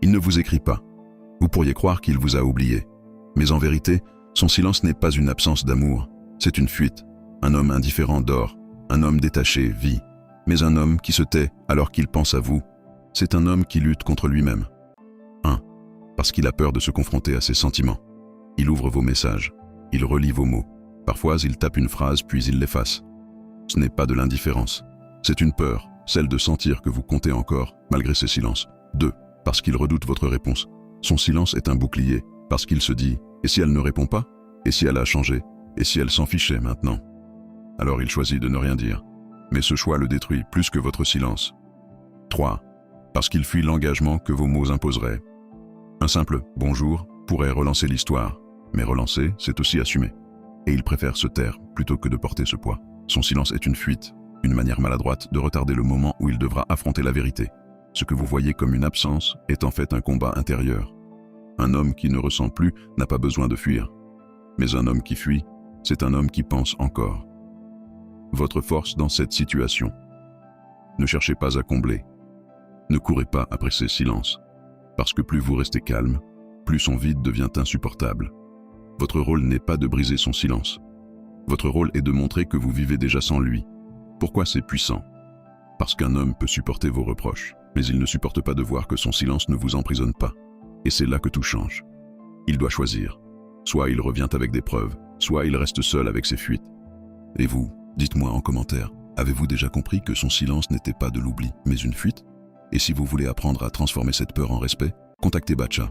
Il ne vous écrit pas. Vous pourriez croire qu'il vous a oublié. Mais en vérité, son silence n'est pas une absence d'amour, c'est une fuite. Un homme indifférent dort, un homme détaché vit. Mais un homme qui se tait alors qu'il pense à vous, c'est un homme qui lutte contre lui-même. 1. Parce qu'il a peur de se confronter à ses sentiments. Il ouvre vos messages, il relit vos mots. Parfois, il tape une phrase puis il l'efface. Ce n'est pas de l'indifférence, c'est une peur, celle de sentir que vous comptez encore, malgré ses silences. 2. Parce qu'il redoute votre réponse. Son silence est un bouclier, parce qu'il se dit « Et si elle ne répond pas? Et si elle a changé? Et si elle s'en fichait maintenant ?» Alors il choisit de ne rien dire. Mais ce choix le détruit plus que votre silence. 3. Parce qu'il fuit l'engagement que vos mots imposeraient. Un simple « bonjour » pourrait relancer l'histoire, mais relancer, c'est aussi assumer. Et il préfère se taire plutôt que de porter ce poids. Son silence est une fuite, une manière maladroite de retarder le moment où il devra affronter la vérité. Ce que vous voyez comme une absence est en fait un combat intérieur. Un homme qui ne ressent plus n'a pas besoin de fuir. Mais un homme qui fuit, c'est un homme qui pense encore. Votre force dans cette situation. Ne cherchez pas à combler. Ne courez pas après ses silences. Parce que plus vous restez calme, plus son vide devient insupportable. Votre rôle n'est pas de briser son silence. Votre rôle est de montrer que vous vivez déjà sans lui. Pourquoi c'est puissant? Parce qu'un homme peut supporter vos reproches, mais il ne supporte pas de voir que son silence ne vous emprisonne pas. Et c'est là que tout change. Il doit choisir. Soit il revient avec des preuves, soit il reste seul avec ses fuites. Et vous, dites-moi en commentaire, avez-vous déjà compris que son silence n'était pas de l'oubli, mais une fuite? Et si vous voulez apprendre à transformer cette peur en respect, contactez Batcha.